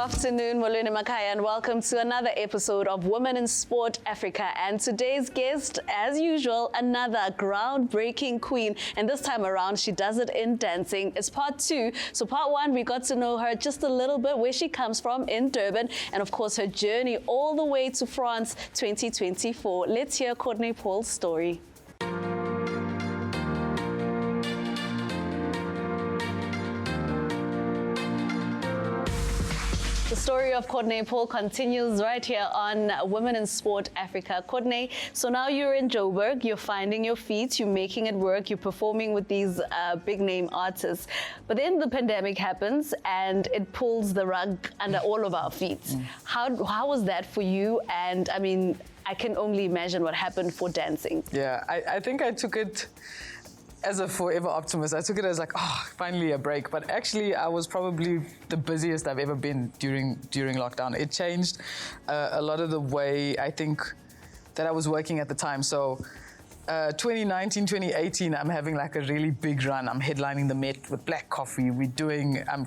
afternoon, Molweni Makaya, and welcome to another episode of Women in Sport Africa. And today's guest, as usual, another groundbreaking queen. And this time around, she does it in dancing. It's part two. So part one, we got to know her just a little bit, where she comes from in Durban, and of course, her journey all the way to France 2024. Let's hear Courtnaé Paul's story. The story of Courtnaé Paul continues right here on Women in Sport Africa. Courtnaé, so now you're in Joburg, you're finding your feet, you're making it work, you're performing with these big name artists. But then the pandemic happens and it pulls the rug under all of our feet. How was that for you? And I mean, I can only imagine what happened for dancing. Yeah, I think I took it as a forever optimist. I took it as like, oh, finally a break. But actually, I was probably the busiest I've ever been during lockdown. It changed a lot of the way I think that I was working at the time. So 2019, 2018, I'm having like a really big run. I'm headlining the Met with Black Coffee. I'm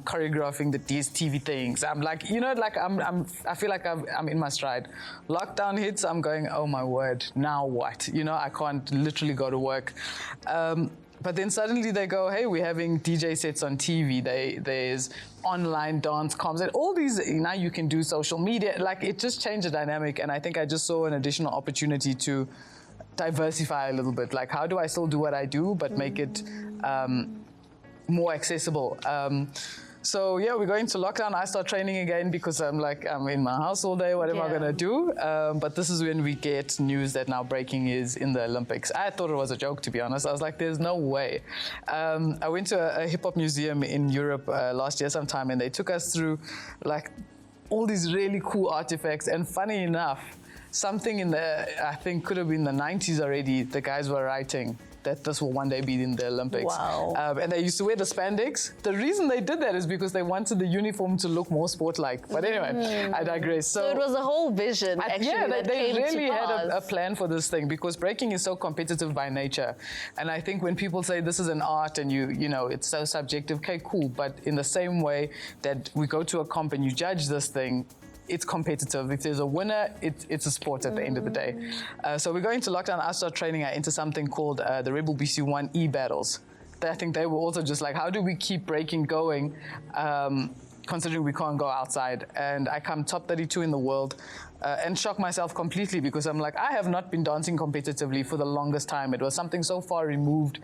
choreographing the DSTV things. I'm like, you know, like I feel like I'm in my stride. Lockdown hits, I'm going, oh my word, now what? You know, I can't literally go to work. But then suddenly they go, hey, we're having DJ sets on TV. There's online dance comms and all these, now you can do social media. Like, it just changed the dynamic. And I think I just saw an additional opportunity to diversify a little bit. Like, how do I still do what I do, but make it more accessible? So yeah, we go into lockdown. I start training again because I'm in my house all day. What am I gonna do? But this is when we get news that now breaking is in the Olympics. I thought it was a joke, to be honest. I was like, there's no way. I went to a hip hop museum in Europe last year sometime, and they took us through like all these really cool artifacts. And funny enough, something in I think could have been the 90s already, the guys were writing that this will one day be in the Olympics. Wow. And they used to wear the spandex. The reason they did that is because they wanted the uniform to look more sport-like. But anyway, I digress. So it was a whole vision, actually. Yeah, they really had a plan for this thing, because breaking is so competitive by nature. And I think when people say this is an art and you know, it's so subjective, okay, cool. But in the same way that we go to a comp and you judge this thing, it's competitive. If there's a winner, it's a sport at the end of the day. So we go into lockdown. I start training into something called the Rebel BC1 e-battles. I think they were also just like, how do we keep breaking going, considering we can't go outside? And I come top 32 in the world and shock myself completely, because I'm like, I have not been dancing competitively for the longest time. It was something so far removed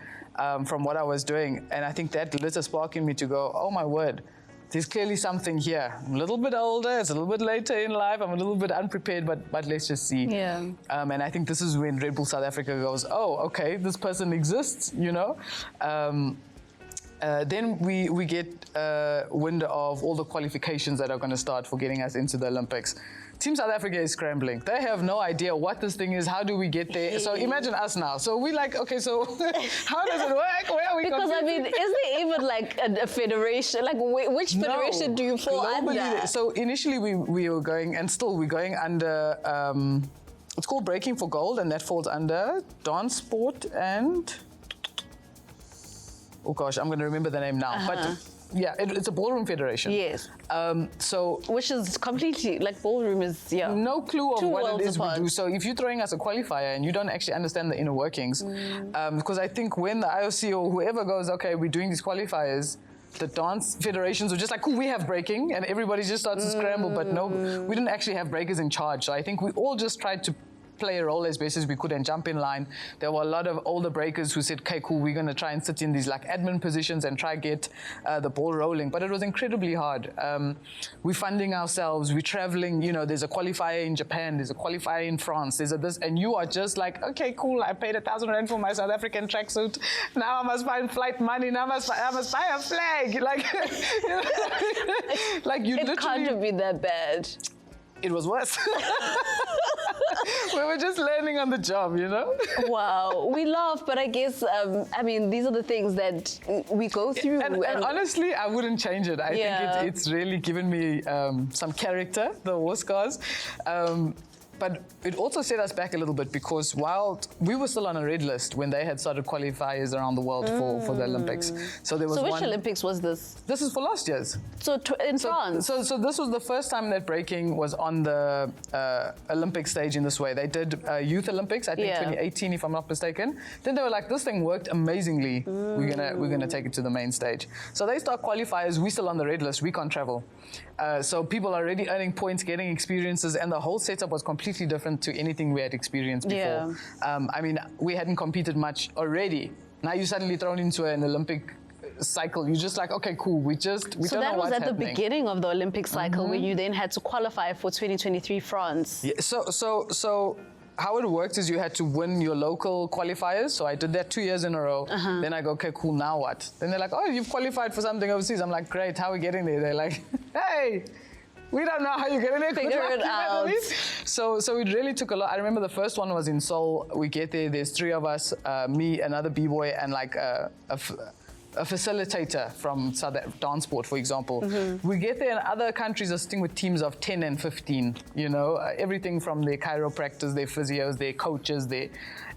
from what I was doing. And I think that lit a spark in me to go, oh my word, there's clearly something here. I'm a little bit older, it's a little bit later in life, I'm a little bit unprepared, but let's just see. Yeah. And I think this is when Red Bull South Africa goes, oh, okay, this person exists, you know? Then we get wind of all the qualifications that are going to start for getting us into the Olympics. Team South Africa is scrambling. They have no idea what this thing is. How do we get there? So imagine us now. So we like, okay, so how does it work? Where are we? Because I mean, is there even like a federation? Like, which federation do you fall under? So initially we were going, and still we're going under, it's called Breaking for Gold, and that falls under Dance Sport and, oh gosh, I'm going to remember the name now. But yeah, it's a ballroom federation. Yes. So which is completely, like, ballroom is, no clue of what it is apart. we do. So if you're throwing us a qualifier and you don't actually understand the inner workings, because I think when the IOC or whoever goes, okay, we're doing these qualifiers, the dance federations were just like, cool, we have breaking, and everybody just starts to scramble. But no, we didn't actually have breakers in charge. So I think we all just tried to play a role as best as we could and jump in line. There were a lot of older breakers who said, okay, cool, we're going to try and sit in these like admin positions and try get the ball rolling. But it was incredibly hard. We're funding ourselves, we're traveling, you know, there's a qualifier in Japan, there's a qualifier in France, there's a this, and you are just like, okay, cool, I paid 1,000 rand for my South African tracksuit. Now I must find flight money, now I must buy a flag. Like, you know, like you literally... It can't have been that bad. It was worse. We were just learning on the job, you know? Wow. We laugh, but I guess, I mean, these are the things that we go through. And honestly, I wouldn't change it. I think it's really given me some character, the war scars. but it also set us back a little bit because while we were still on a red list when they had started qualifiers around the world for the Olympics. So there was So which Olympics was this? This is for last year's. So in France? So this was the first time that breaking was on the Olympic stage in this way. They did Youth Olympics, I think 2018, if I'm not mistaken. Then they were like, this thing worked amazingly. We're gonna take it to the main stage. So they start qualifiers. We're still on the red list. We can't travel. So people are already earning points, getting experiences, and the whole setup was completely different to anything we had experienced before. I mean, we hadn't competed much already. Now you're suddenly thrown into an Olympic cycle. You're just like, okay, cool. We don't know what's happening. So that was at the beginning of the Olympic cycle where you then had to qualify for 2023 France. Yeah, so how it worked is you had to win your local qualifiers. So I did that 2 years in a row. Then I go, okay, cool, now what? Then they're like, oh, you've qualified for something overseas. I'm like, great, how are we getting there? They're like, hey, we don't know how you're getting there. Figure it out. So it really took a lot. I remember the first one was in Seoul. We get there, there's 3 of us, me, another b-boy, and like a facilitator from dance sport, for example. We get there, and other countries are sitting with teams of 10 and 15, you know, everything from their chiropractors, their physios, their coaches,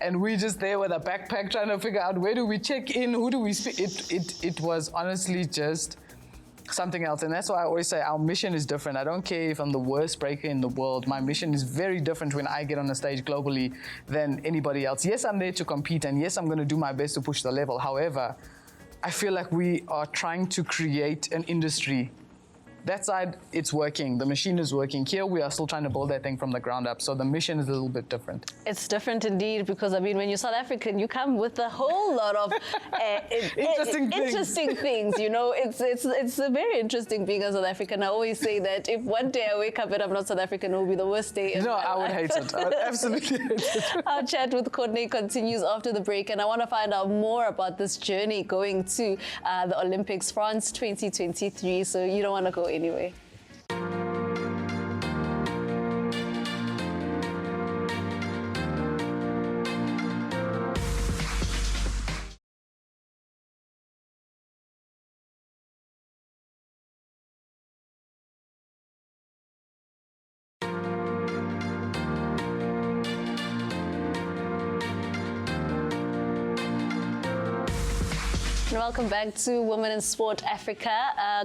and we just there with a backpack trying to figure out where do we check in, who do we speak. It was honestly just something else, and that's why I always say our mission is different. I don't care if I'm the worst breaker in the world. My mission is very different when I get on a stage globally than anybody else. Yes, I'm there to compete, and yes, I'm going to do my best to push the level. However, I feel like we are trying to create an industry. That side, it's working. The machine is working. Here, we are still trying to build that thing from the ground up. So the mission is a little bit different. It's different indeed, because I mean, when you're South African, you come with a whole lot of interesting things. You know, it's a very interesting being a South African. I always say that if one day I wake up and I'm not South African, it will be the worst day. No, I would hate it. I would absolutely hate it. Our chat with Courtnaé continues after the break, and I want to find out more about this journey going to the Olympics, France 2023. So you don't want to go anyway. Welcome back to Women in Sport Africa.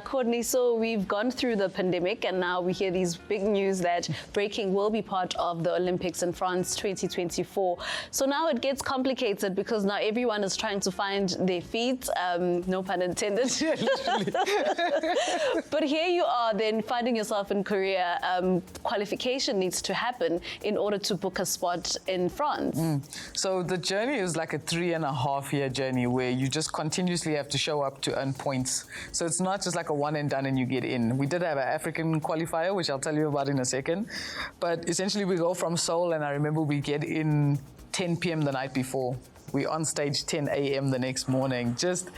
Courtnaé, so we've gone through the pandemic, and now we hear these big news that breaking will be part of the Olympics in France 2024. So now it gets complicated because now everyone is trying to find their feet, no pun intended. Yeah, literally. But here you are then finding yourself in Korea. Qualification needs to happen in order to book a spot in France. So the journey is like a 3.5-year journey where you just continuously have to show up to earn points. So it's not just like a one and done and you get in. We did have an African qualifier, which I'll tell you about in a second. But essentially we go from Seoul, and I remember we get in 10 p.m. the night before. We're on stage 10 a.m. the next morning. Just,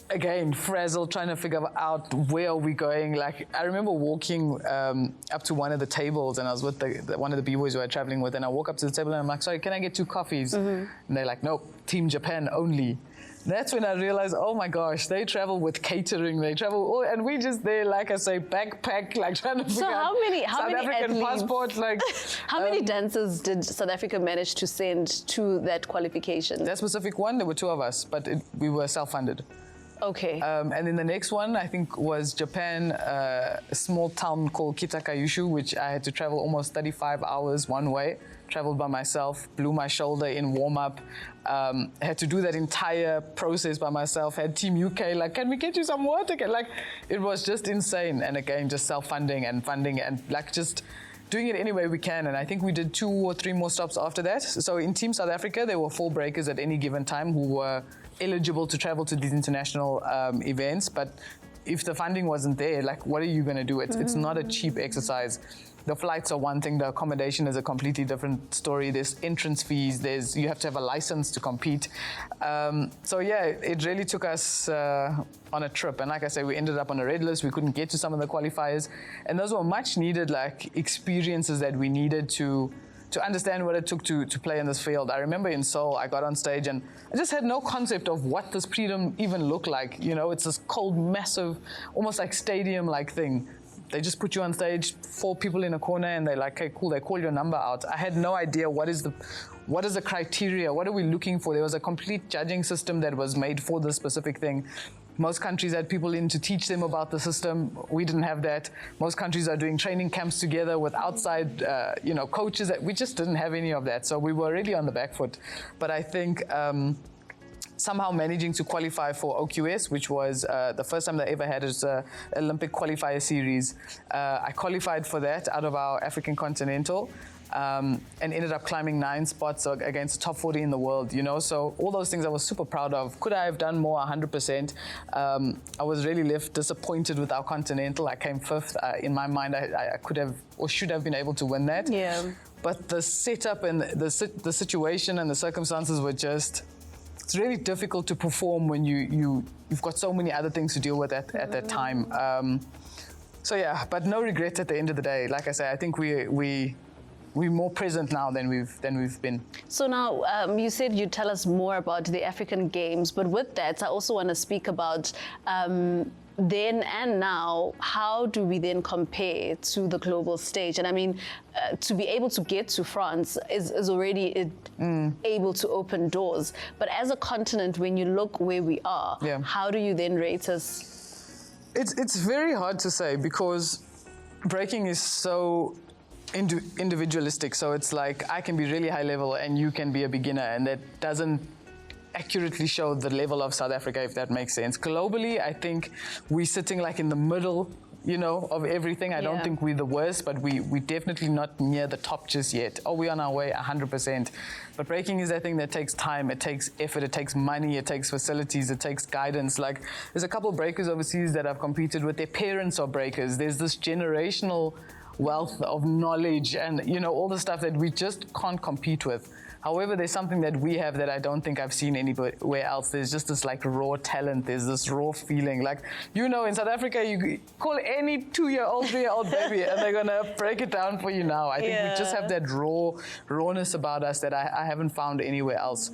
again, frazzled, trying to figure out where are we going. Like, I remember walking up to one of the tables, and I was with one of the b-boys who I was traveling with, and I walk up to the table and I'm like, sorry, can I get 2 coffees? And they're like, nope, Team Japan only. That's when I realized, oh my gosh, they travel with catering, they travel, and we just there, like I say, backpack, like trying to figure out how many African athletes, passport, like. How many dancers did South Africa manage to send to that qualification? That specific one, there were 2 of us, but we were self-funded. Okay. And then the next one, I think, was Japan, a small town called Kitakayushu, which I had to travel almost 35 hours one way. Traveled by myself, blew my shoulder in warm-up, had to do that entire process by myself, had Team UK, like, can we get you some water? Like, it was just insane. And again, just self-funding and funding and like just doing it any way we can. And I think we did 2 or 3 more stops after that. So in Team South Africa, there were 4 breakers at any given time who were eligible to travel to these international events. But if the funding wasn't there, like, what are you going to do? It's not a cheap exercise. The flights are one thing, the accommodation is a completely different story. There's entrance fees, you have to have a license to compete. So yeah, it really took us on a trip. And like I say, we ended up on a red list. We couldn't get to some of the qualifiers. And those were much needed, like, experiences that we needed to understand what it took to play in this field. I remember in Seoul, I got on stage and I just had no concept of what this prelim even looked like. You know, it's this cold, massive, almost like stadium-like thing. they just put you on stage, 4 people in a corner, and they're like, okay, cool, they call your number out. I had no idea what is the criteria, what are we looking for? There was a complete judging system that was made for this specific thing. Most countries had people in to teach them about the system. We didn't have that. Most countries are doing training camps together with outside, coaches. We just didn't have any of that. So we were really on the back foot. But I think somehow managing to qualify for OQS, which was the first time that I ever had an Olympic qualifier series. I qualified for that out of our African Continental. And ended up climbing 9 spots against the top 40 in the world, So all those things I was super proud of. Could I have done more? 100%. I was really left disappointed with our Continental. I came 5th. In my mind, I could have or should have been able to win that. Yeah. But the setup and the situation and the circumstances were just... It's really difficult to perform when you've got so many other things to deal with at that time. So yeah, but no regrets at the end of the day. Like I say, I think we're more present now than we've been. So now, you said you'd tell us more about the African Games, but with that, I also want to speak about then and now, how do we then compare to the global stage? And I mean, to be able to get to France is already able to open doors. But as a continent, when you look where we are, how do you then rate us? It's very hard to say because breaking is so individualistic, so it's like I can be really high level and you can be a beginner, and that doesn't accurately show the level of South Africa, if that makes sense. Globally, I think we're sitting like in the middle, of everything. I don't think we're the worst, but we're definitely not near the top just yet. We're on our way 100%. But breaking is a thing that takes time, it takes effort, it takes money, it takes facilities, it takes guidance. Like, there's a couple of breakers overseas that I've competed with, their parents are breakers. There's this generational wealth of knowledge and all the stuff that we just can't compete with. However, there's something that we have that I don't think I've seen anywhere else. There's just this like raw talent. There's this raw feeling. Like, in South Africa, you call any 2-year-old, 3-year-old baby and they're gonna break it down for you now. I think we just have that rawness about us that I haven't found anywhere else.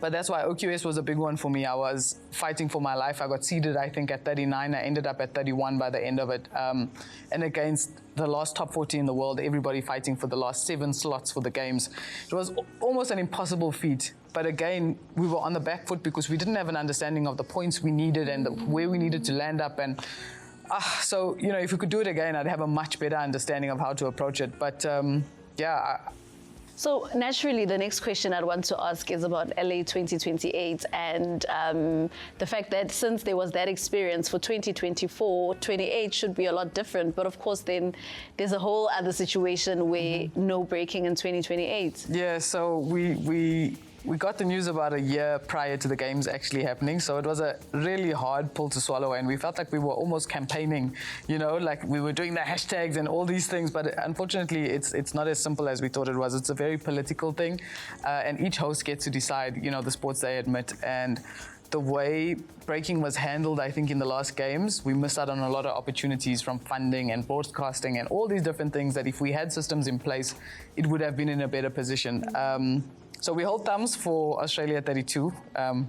But that's why OQS was a big one for me. I was fighting for my life. I got seeded, I think, at 39. I ended up at 31 by the end of it. And against the last top 40 in the world, everybody fighting for the last 7 slots for the games. It was almost an impossible feat. But again, we were on the back foot because we didn't have an understanding of the points we needed and where we needed to land up. And so, if we could do it again, I'd have a much better understanding of how to approach it. But So naturally, the next question I'd want to ask is about LA 2028 and the fact that since there was that experience for 2024, 28 should be a lot different. But of course, then there's a whole other situation where no breaking in 2028. Yeah, so we got the news about a year prior to the games actually happening, so it was a really hard pill to swallow, and we felt like we were almost campaigning, like we were doing the hashtags and all these things, but unfortunately it's not as simple as we thought it was. It's a very political thing, and each host gets to decide, the sports they admit, and the way breaking was handled, I think, in the last games, we missed out on a lot of opportunities from funding and broadcasting and all these different things that if we had systems in place, it would have been in a better position. So we hold thumbs for Australia 32. I'm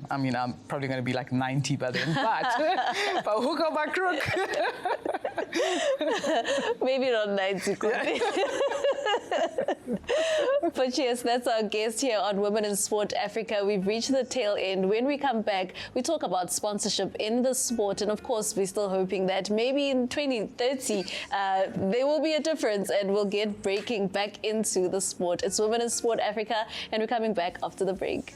probably going to be like 90 by then, but hook or by crook. Maybe not 90. But yes, that's our guest here on Women in Sport Africa. We've reached the tail end. When we come back, we talk about sponsorship in the sport. And of course, we're still hoping that maybe in 2030, there will be a difference and we'll get breaking back into the sport. It's Women in Sport Africa, and we're coming back after the break.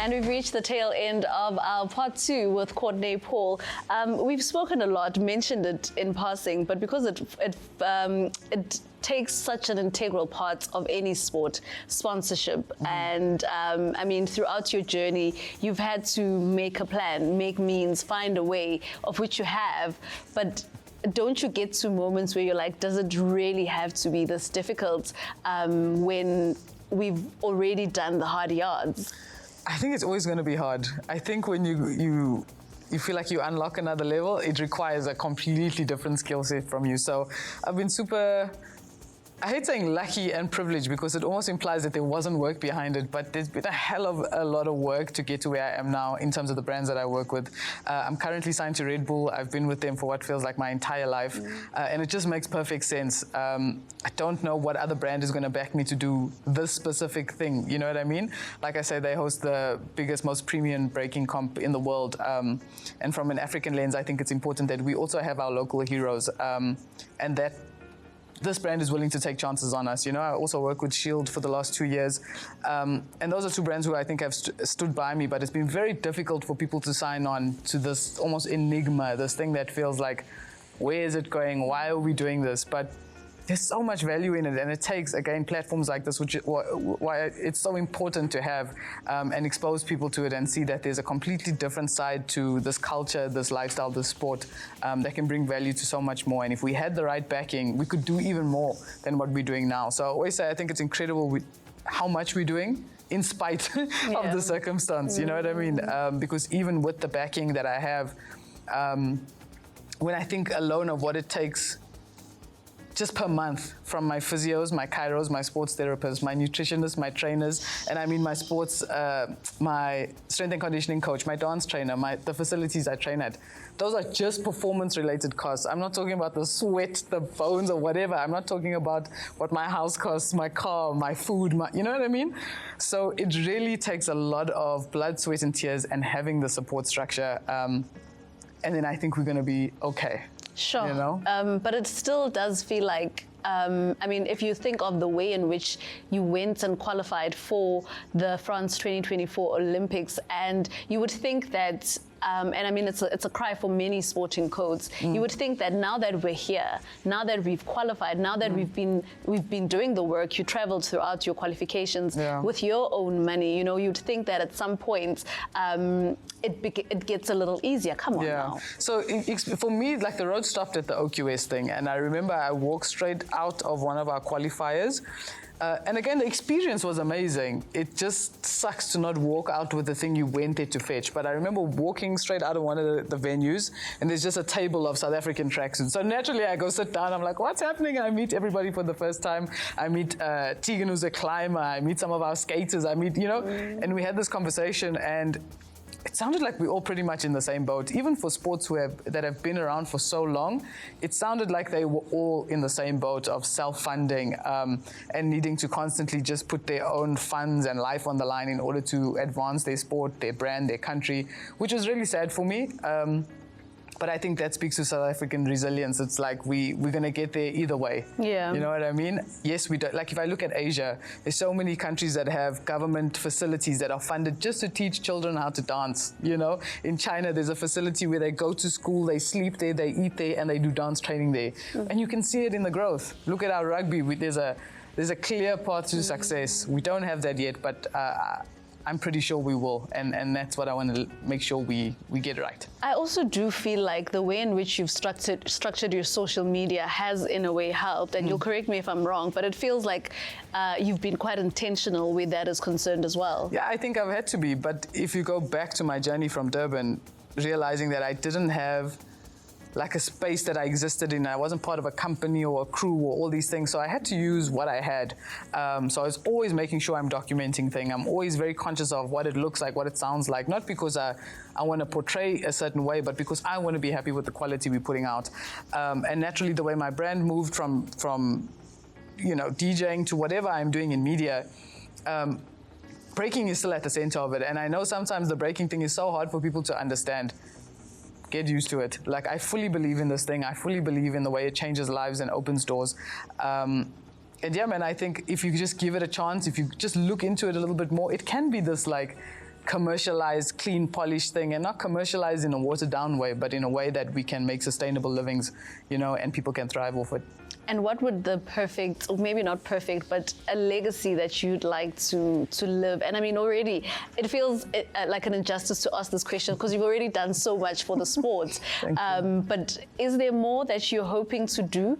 And we've reached the tail end of our part 2 with Courtnaé Paul. We've spoken a lot, mentioned it in passing, but because it takes such an integral part of any sport, sponsorship. And throughout your journey, you've had to make a plan, make means, find a way, of which you have. But don't you get to moments where you're like, does it really have to be this difficult when we've already done the hard yards? I think it's always going to be hard. I think when you feel like you unlock another level, it requires a completely different skill set from you. So I've been I hate saying lucky and privileged because it almost implies that there wasn't work behind it, but there's been a hell of a lot of work to get to where I am now in terms of the brands that I work with. I'm currently signed to Red Bull. I've been with them for what feels like my entire life, and it just makes perfect sense. I don't know what other brand is going to back me to do this specific thing, you know what I mean? Like I say, they host the biggest, most premium breaking comp in the world, and from an African lens, I think it's important that we also have our local heroes, and that this brand is willing to take chances on us. You know, I also work with Shield for the last 2 years. And those are two brands who I think have stood by me, but it's been very difficult for people to sign on to this almost enigma, this thing that feels like, where is it going? Why are we doing this? But there's so much value in it, and it takes, again, platforms like this, which is why it's so important to have and expose people to it and see that there's a completely different side to this culture, this lifestyle, this sport that can bring value to so much more. And if we had the right backing, we could do even more than what we're doing now. So I always say I think it's incredible how much we're doing in spite of the circumstance, you know what I mean? Because even with the backing that I have, when I think alone of what it takes just per month from my physios, my chiros, my sports therapists, my nutritionists, my trainers, and I mean my sports, my strength and conditioning coach, my dance trainer, the facilities I train at. Those are just performance-related costs. I'm not talking about the sweat, the bones, or whatever. I'm not talking about what my house costs, my car, my food, you know what I mean? So it really takes a lot of blood, sweat, and tears and having the support structure. And then I think we're going to be okay. Sure. You know? But it still does feel like, I mean, if you think of the way in which you went and qualified for the France 2024 Olympics, and you would think that, and I mean, it's a cry for many sporting codes. You would think that now that we're here, now that we've qualified, now that we've been doing the work, you traveled throughout your qualifications with your own money. You know, you'd think that at some point it gets a little easier. Come on now. So for me, like the road stopped at the OQS thing, and I remember I walked straight out of one of our qualifiers. And again, the experience was amazing. It just sucks to not walk out with the thing you went there to fetch. But I remember walking straight out of one of the venues, and there's just a table of South African tracksuits. So naturally, I go sit down. I'm like, what's happening? I meet everybody for the first time. I meet Tegan, who's a climber. I meet some of our skaters. I meet, you know, and we had this conversation, and it sounded like we're all pretty much in the same boat. Even for sports that have been around for so long, it sounded like they were all in the same boat of self-funding and needing to constantly just put their own funds and life on the line in order to advance their sport, their brand, their country, which was really sad for me. But I think that speaks to South African resilience. It's like we're going to get there either way. Yeah. You know what I mean? Yes, we do. Like if I look at Asia, there's so many countries that have government facilities that are funded just to teach children how to dance. You know, in China, there's a facility where they go to school, they sleep there, they eat there, and they do dance training there. And you can see it in the growth. Look at our rugby. There's a clear path to success. We don't have that yet, but I'm pretty sure we will, and that's what I want to make sure we get right. I also do feel like the way in which you've structured your social media has in a way helped, and you'll correct me if I'm wrong, but it feels like you've been quite intentional where that is concerned as well. Yeah, I think I've had to be, but if you go back to my journey from Durban, realizing that I didn't have like a space that I existed in. I wasn't part of a company or a crew or all these things. So I had to use what I had. So I was always making sure I'm documenting things. I'm always very conscious of what it looks like, what it sounds like. Not because I want to portray a certain way, but because I want to be happy with the quality we're putting out. And naturally, the way my brand moved from you know, DJing to whatever I'm doing in media, breaking is still at the center of it. And I know sometimes the breaking thing is so hard for people to understand. Get used to it. Like, I fully believe in this thing. I fully believe in the way it changes lives and opens doors. And yeah, man, I think if you just give it a chance, if you just look into it a little bit more, it can be this like commercialized, clean, polished thing, and not commercialized in a watered down way, but in a way that we can make sustainable livings, you know, and people can thrive off it. And what would the perfect, or maybe not perfect, but a legacy that you'd like to live? And I mean, already, it feels like an injustice to ask this question because you've already done so much for the sports. Thank you. But is there more that you're hoping to do?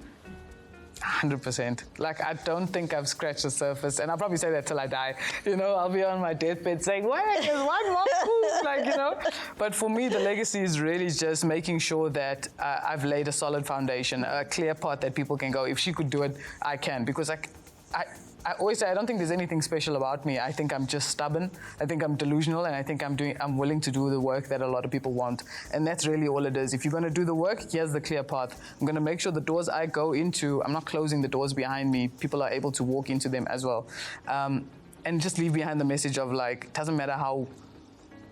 100%. Like, I don't think I've scratched the surface, and I'll probably say that till I die. You know, I'll be on my deathbed saying, wait, there's one more move, like, you know. But for me, the legacy is really just making sure that I've laid a solid foundation, a clear path that people can go, if she could do it, I can. Because I always say, I don't think there's anything special about me. I think I'm just stubborn. I think I'm delusional, and I think I'm willing to do the work that a lot of people want. And that's really all it is. If you're going to do the work, here's the clear path. I'm going to make sure the doors I go into, I'm not closing the doors behind me. People are able to walk into them as well. And just leave behind the message of, like, it doesn't matter how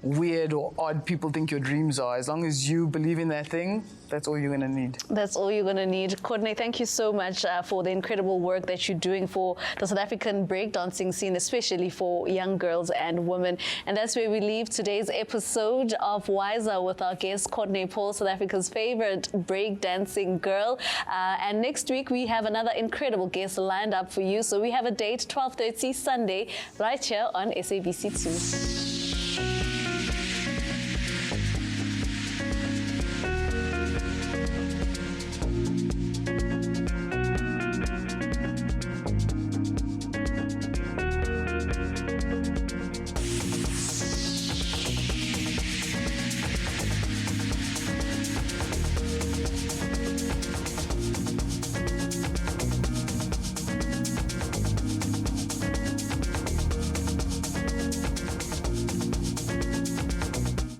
weird or odd people think your dreams are. As long as you believe in that thing, that's all you're going to need. That's all you're going to need. Courtnaé, thank you so much for the incredible work that you're doing for the South African breakdancing scene, especially for young girls and women. And that's where we leave today's episode of Wiser with our guest, Courtnaé Paul, South Africa's favorite breakdancing girl. And next week, we have another incredible guest lined up for you. So we have a date, 12:30 Sunday, right here on SABC2.